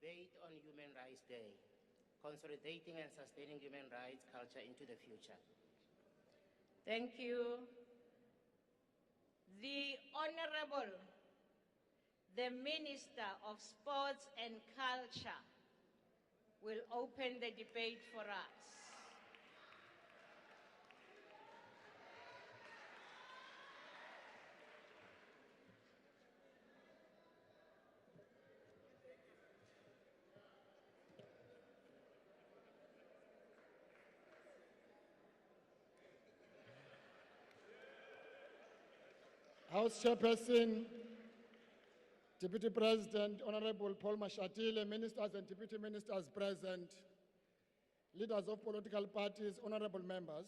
debate on Human Rights Day, consolidating and sustaining human rights culture into the future. Thank you. The Honorable, the Minister of Sports and Culture, will open the debate for us. House Chairperson, Deputy President, Honorable Paul Mashatile, Ministers and Deputy Ministers present, leaders of political parties, honorable members.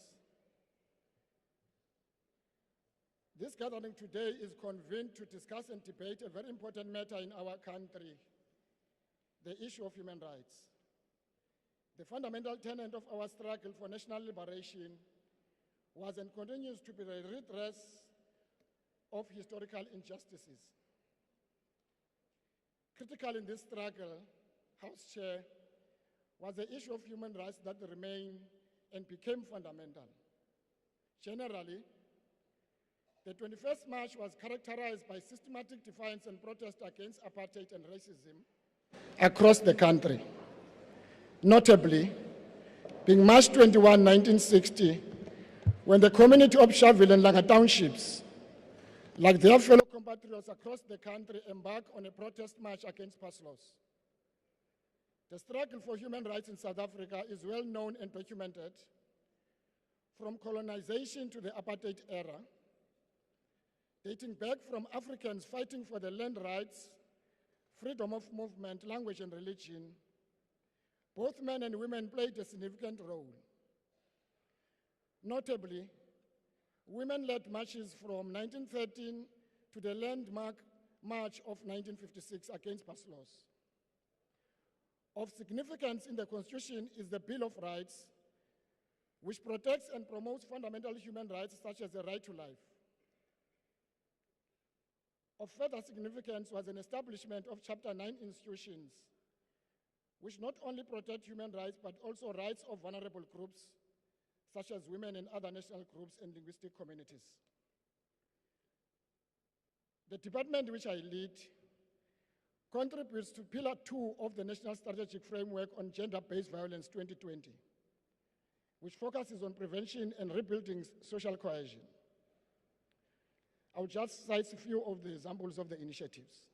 This gathering today is convened to discuss and debate a very important matter in our country, the issue of human rights. The fundamental tenet of our struggle for national liberation was and continues to be the redress of historical injustices. Critical in this struggle, House Chair, was the issue of human rights that remained and became fundamental. Generally, the 21st March was characterized by systematic defiance and protest against apartheid and racism across the country. Notably, being March 21, 1960, when the community of Sharpeville and Langa townships, like their fellow compatriots across the country, embarked on a protest march against past laws. The struggle for human rights in South Africa is well known and documented, from colonization to the apartheid era, dating back from Africans fighting for the land rights, freedom of movement, language, and religion. Both men and women played a significant role. Notably, women led marches from 1913 to the landmark March of 1956 against past laws. Of significance in the Constitution is the Bill of Rights, which protects and promotes fundamental human rights such as the right to life. Of further significance was an establishment of Chapter 9 institutions, which not only protect human rights but also rights of vulnerable groups, such as women and other national groups and linguistic communities. The department which I lead contributes to Pillar 2 of the National Strategic Framework on Gender-Based Violence 2020, which focuses on prevention and rebuilding social cohesion. I'll just cite a few of the examples of the initiatives.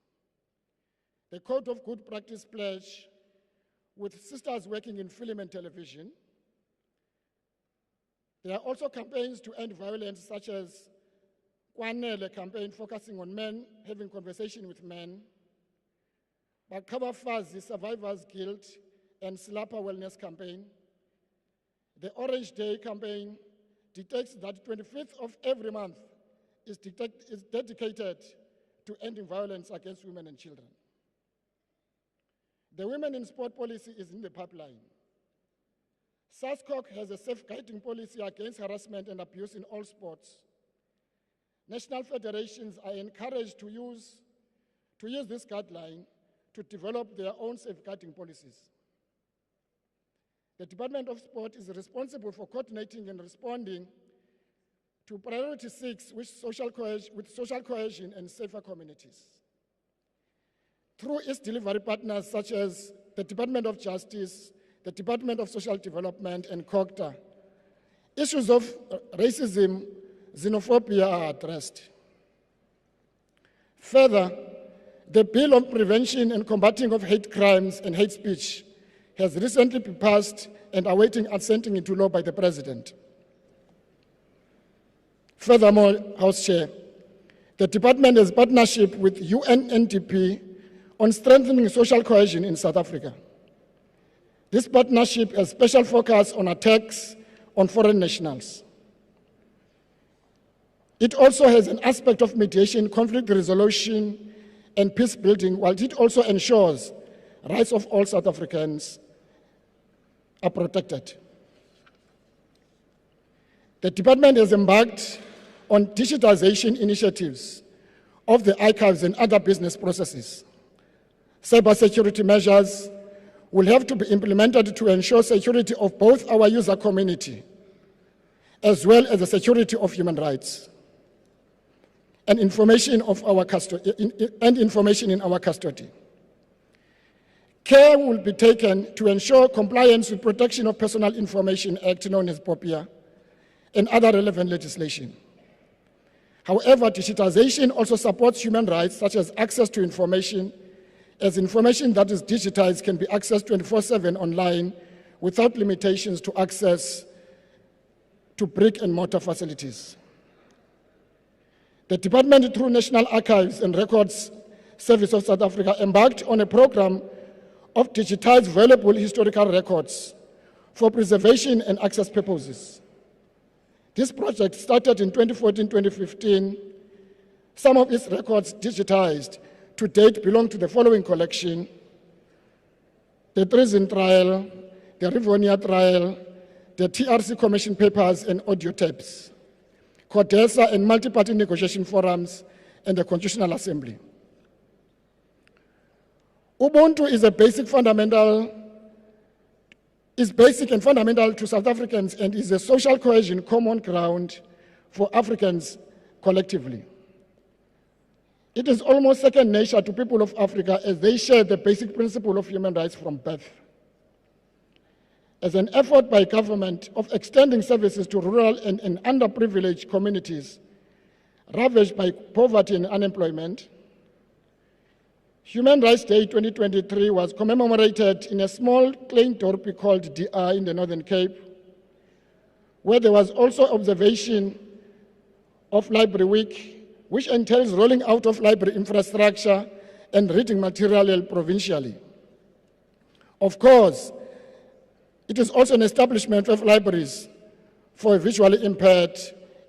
The Code of Good Practice Pledge, with sisters working in film and television. There are also campaigns to end violence, such as Kwanele campaign focusing on men having conversation with men, Bakaba Fazi Survivors Guild and Slapa Wellness campaign. The Orange Day campaign detects that 25th of every month is dedicated to ending violence against women and children. The Women in Sport policy is in the pipeline. SASCOC has a safeguarding policy against harassment and abuse in all sports. National federations are encouraged to use this guideline to develop their own safeguarding policies. The Department of Sport is responsible for coordinating and responding to Priority 6 with social cohesion and safer communities. Through its delivery partners such as the Department of Justice, the Department of Social Development, and COGTA, issues of racism, xenophobia are addressed. Further, the Bill on Prevention and Combating of Hate Crimes and Hate Speech has recently been passed and awaiting assenting into law by the President. Furthermore, House Chair, the Department has partnership with UNDP on strengthening social cohesion in South Africa. This partnership has special focus on attacks on foreign nationals. It also has an aspect of mediation, conflict resolution, and peace building, while it also ensures rights of all South Africans are protected. The department has embarked on digitization initiatives of the archives and other business processes, Cybersecurity measures will have to be implemented to ensure security of both our user community as well as the security of human rights and information in our custody. Care will be taken to ensure compliance with Protection of Personal Information Act, known as POPIA, and other relevant legislation. However, digitization also supports human rights, such as access to information, as information that is digitized can be accessed 24/7 online without limitations to access to brick and mortar facilities. The department, through National Archives and Records Service of South Africa, embarked on a program of digitized valuable historical records for preservation and access purposes. This project started in 2014-2015. Some of its records digitized to date belong to the following collection: the Treason Trial, the Rivonia Trial, the TRC Commission papers and audio tapes, CODESA and multi-party negotiation forums, and the Constitutional Assembly. Ubuntu is basic and fundamental to South Africans and is a social cohesion common ground for Africans collectively. It is almost second nature to people of Africa, as they share the basic principle of human rights from birth. As an effort by government of extending services to rural and underprivileged communities ravaged by poverty and unemployment, Human Rights Day 2023 was commemorated in a small plain dorpy called DI in the Northern Cape, where there was also observation of Library Week, which entails rolling out of library infrastructure and reading material provincially. Of course, it is also an establishment of libraries for visually impaired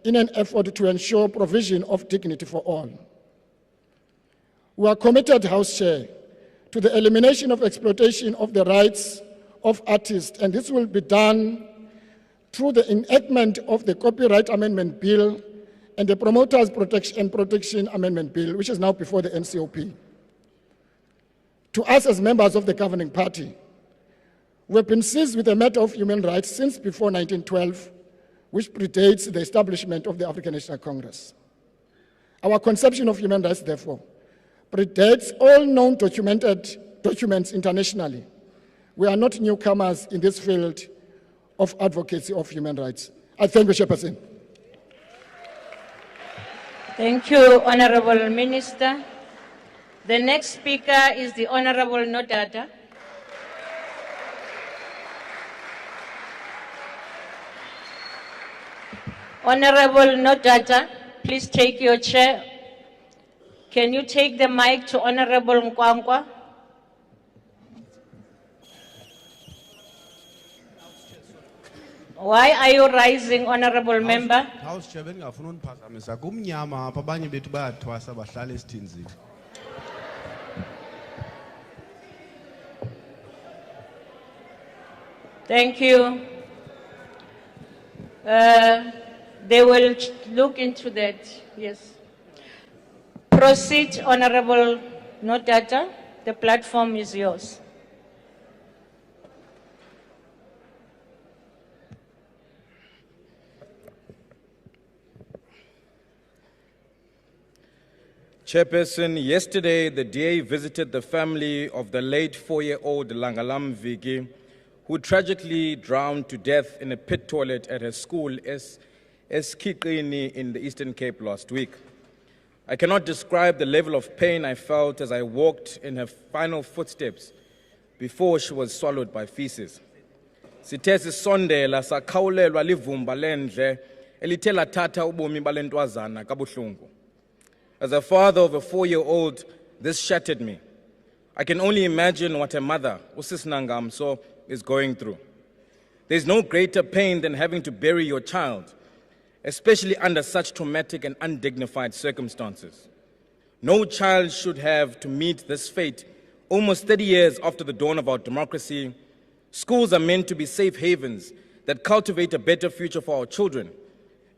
in an effort to ensure provision of dignity for all. We are committed, House Chair, to the elimination of exploitation of the rights of artists, and this will be done through the enactment of the Copyright Amendment Bill and the Promoters Protection Amendment Bill, which is now before the NCOP. To us as members of the governing party, we have been seized with the matter of human rights since before 1912, which predates the establishment of the African National Congress. Our conception of human rights, therefore, predates all known documents internationally. We are not newcomers in this field of advocacy of human rights. I thank you, Chairperson. Thank you, Honorable Minister. The next speaker is the Honorable Nodata. Honorable Nodata, please take your chair. Can you take the mic to Honorable Nkwankwa? Why are you rising, Honorable Member? House Chair, ngafuna uniphazamisa kumnyama apha abanye bethu bayathwasa bahlala esithinzini. Thank you. They will look into that, yes. Proceed, Honorable Nodata. The platform is yours. Chairperson, yesterday the DA visited the family of the late 4-year-old Langalam Viki, who tragically drowned to death in a pit toilet at her school, Eskiqini, in the Eastern Cape last week. I cannot describe the level of pain I felt as I walked in her final footsteps before she was swallowed by feces. Sithe sisondela sakhawulelwa livumba lendle elithe lathatha ubomi bale ntwazana kabuhlungu. As a father of a 4-year-old, this shattered me. I can only imagine what a mother, Usis Nangamso, is going through. There's no greater pain than having to bury your child, especially under such traumatic and undignified circumstances. No child should have to meet this fate almost 30 years after the dawn of our democracy. Schools are meant to be safe havens that cultivate a better future for our children,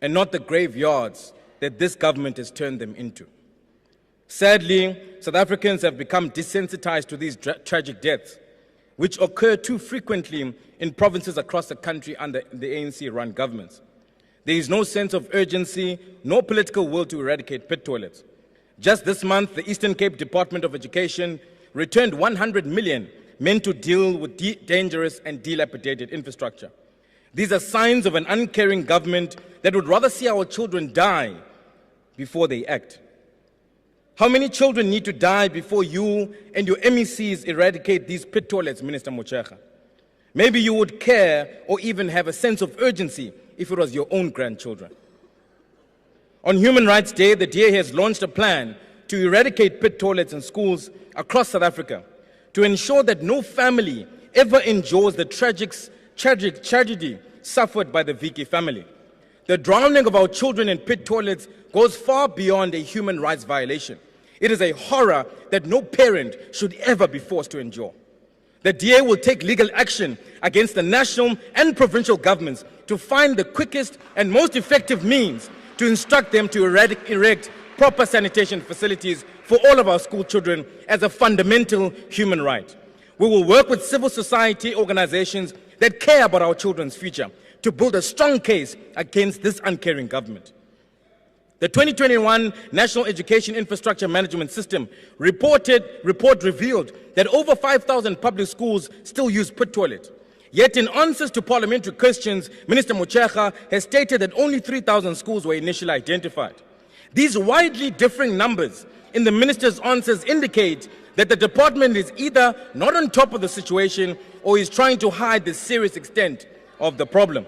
and not the graveyards that this government has turned them into. Sadly, South Africans have become desensitized to these tragic deaths, which occur too frequently in provinces across the country under the ANC-run governments. There is no sense of urgency, no political will to eradicate pit toilets. Just this month, the Eastern Cape Department of Education returned 100 million meant to deal with dangerous and dilapidated infrastructure. These are signs of an uncaring government that would rather see our children die before they act. How many children need to die before you and your MECs eradicate these pit toilets, Minister Mochega? Maybe you would care or even have a sense of urgency if it was your own grandchildren. On Human Rights Day, the DA has launched a plan to eradicate pit toilets in schools across South Africa to ensure that no family ever endures the tragic tragedy suffered by the Viki family. The drowning of our children in pit toilets goes far beyond a human rights violation. It is a horror that no parent should ever be forced to endure. The DA will take legal action against the national and provincial governments to find the quickest and most effective means to instruct them to erect proper sanitation facilities for all of our school children as a fundamental human right. We will work with civil society organizations that care about our children's future to build a strong case against this uncaring government. The 2021 National Education Infrastructure Management System report revealed that over 5,000 public schools still use pit toilets. Yet in answers to parliamentary questions, Minister Mochega has stated that only 3,000 schools were initially identified. These widely differing numbers in the minister's answers indicate that the department is either not on top of the situation or is trying to hide the serious extent of the problem.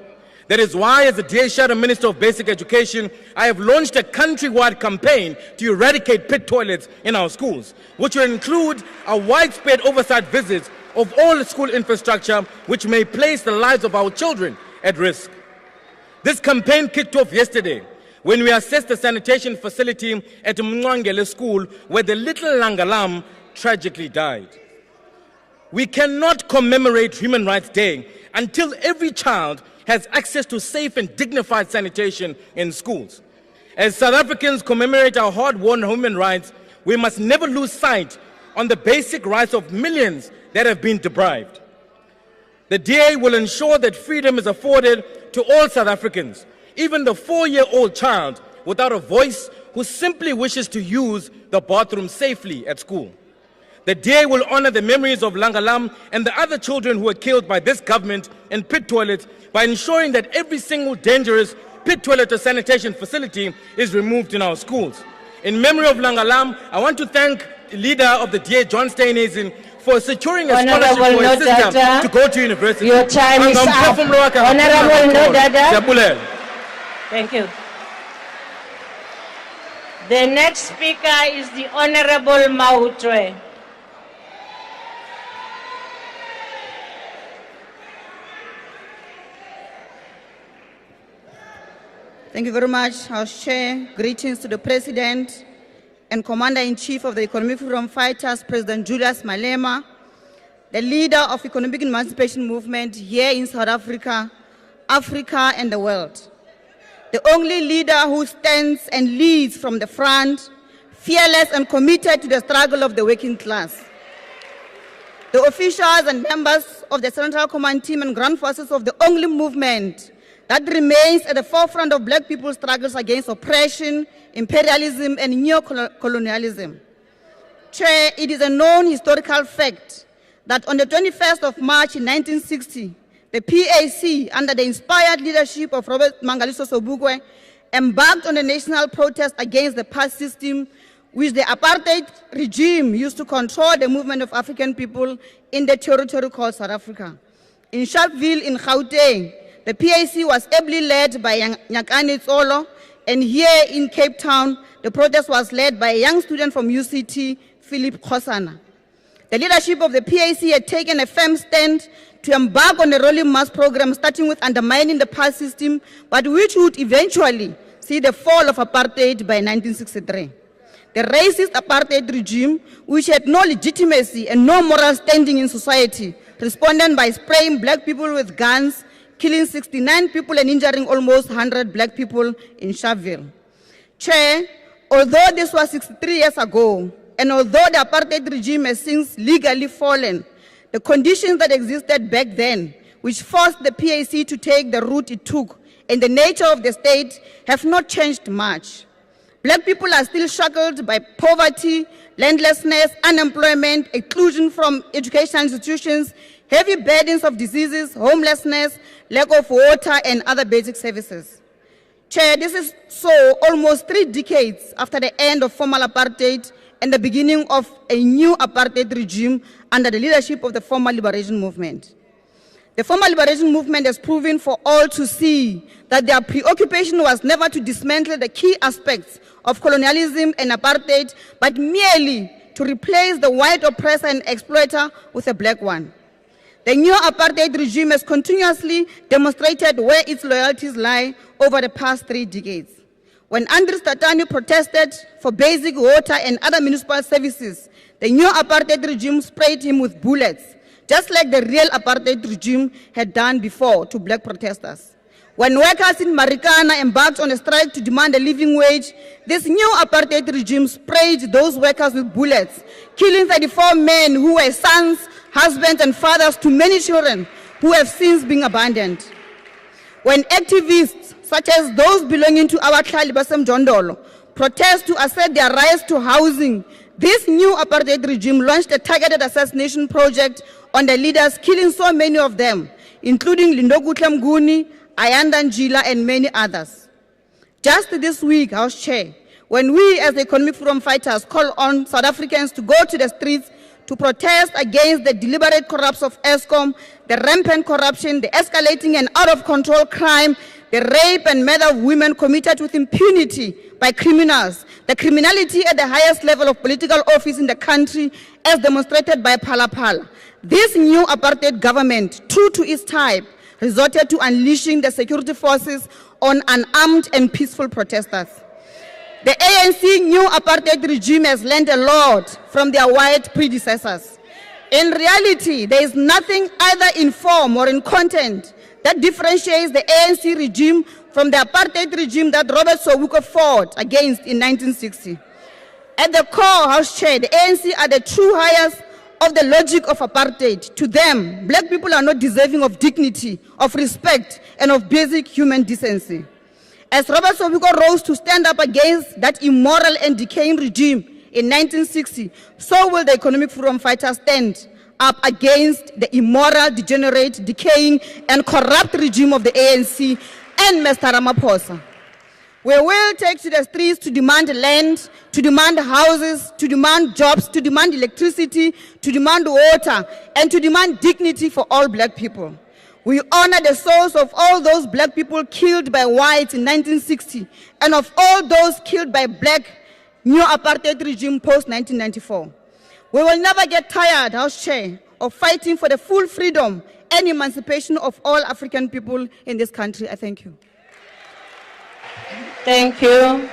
That is why, as the DA Shadow Minister of Basic Education, I have launched a countrywide campaign to eradicate pit toilets in our schools, which will include a widespread oversight visits of all school infrastructure, which may place the lives of our children at risk. This campaign kicked off yesterday when we assessed the sanitation facility at Mngwangele School, where the little Langalam tragically died. We cannot commemorate Human Rights Day until every child has access to safe and dignified sanitation in schools. As South Africans commemorate our hard-won human rights, we must never lose sight on the basic rights of millions that have been deprived. The DA will ensure that freedom is afforded to all South Africans, even the 4-year-old child without a voice who simply wishes to use the bathroom safely at school. The DA will honor the memories of Langalam and the other children who were killed by this government in pit toilets by ensuring that every single dangerous pit toilet or sanitation facility is removed in our schools. In memory of Langalam, I want to thank the leader of the DA, John Steenhuisen, for securing a scholarship for his sister to go to university. Your time is up. Honorable Nodada. Thank you. The next speaker is the Honorable Maotwe. Thank you very much, House Chair. Greetings to the President and Commander-in-Chief of the Economic Freedom Fighters, President Julius Malema, the leader of economic emancipation movement here in South Africa, Africa and the world. The only leader who stands and leads from the front, fearless and committed to the struggle of the working class. The officials and members of the Central Command Team and Ground Forces of the only movement that remains at the forefront of black people's struggles against oppression, imperialism, and neo-colonialism. Chair, it is a known historical fact that on the 21st of March in 1960, the PAC, under the inspired leadership of Robert Mangaliso Sobukwe, embarked on a national protest against the past system which the apartheid regime used to control the movement of African people in the territory called South Africa. In Sharpeville in Gauteng, the PAC was ably led by Nyakane Tsolo, and here in Cape Town, the protest was led by a young student from UCT, Philip Khosana. The leadership of the PAC had taken a firm stand to embark on a rolling mass program starting with undermining the past system, but which would eventually see the fall of apartheid by 1963. The racist apartheid regime, which had no legitimacy and no moral standing in society, responded by spraying black people with guns, killing 69 people and injuring almost 100 black people in Sharpeville. Chair, although this was 63 years ago, and although the apartheid regime has since legally fallen, the conditions that existed back then, which forced the PAC to take the route it took, and the nature of the state have not changed much. Black people are still shackled by poverty, landlessness, unemployment, exclusion from educational institutions, heavy burdens of diseases, homelessness, lack of water, and other basic services. Chair, this is so almost 3 decades after the end of formal apartheid and the beginning of a new apartheid regime under the leadership of the former liberation movement. The former liberation movement has proven for all to see that their preoccupation was never to dismantle the key aspects of colonialism and apartheid, but merely to replace the white oppressor and exploiter with a black one. The new apartheid regime has continuously demonstrated where its loyalties lie over the past 3 decades. When Andries Tatani protested for basic water and other municipal services, the new apartheid regime sprayed him with bullets, just like the real apartheid regime had done before to black protesters. When workers in Marikana embarked on a strike to demand a living wage, this new apartheid regime sprayed those workers with bullets, killing 34 men who were sons, husbands, and fathers to many children who have since been abandoned. When activists, such as those belonging to our Basem Jondolo, protest to assert their rights to housing, this new apartheid regime launched a targeted assassination project on the leaders, killing so many of them, including Lindokuhle Mnguni, Ayanda Njila, and many others. Just this week, House Chair, when we as the Economic Freedom Fighters call on South Africans to go to the streets to protest against the deliberate corruption of ESCOM, the rampant corruption, the escalating and out-of-control crime, the rape and murder of women committed with impunity by criminals, the criminality at the highest level of political office in the country, as demonstrated by Phala Phala. This new apartheid government, true to its type, resorted to unleashing the security forces on unarmed and peaceful protesters. The ANC new apartheid regime has learned a lot from their white predecessors. In reality, there is nothing either in form or in content that differentiates the ANC regime from the apartheid regime that Robert Sobukwe fought against in 1960. At the core, House Chair, the ANC are the true heirs of the logic of apartheid. To them, black people are not deserving of dignity, of respect, and of basic human decency. As Robert Sobukwe rose to stand up against that immoral and decaying regime in 1960, so will the Economic Freedom Fighters stand up against the immoral, degenerate, decaying, and corrupt regime of the ANC and Mr. Ramaphosa. We will take to the streets to demand land, to demand houses, to demand jobs, to demand electricity, to demand water, and to demand dignity for all black people. We honor the souls of all those black people killed by whites in 1960 and of all those killed by black new apartheid regime post-1994. We will never get tired, House Chair, of fighting for the full freedom and emancipation of all African people in this country. I thank you. Thank you.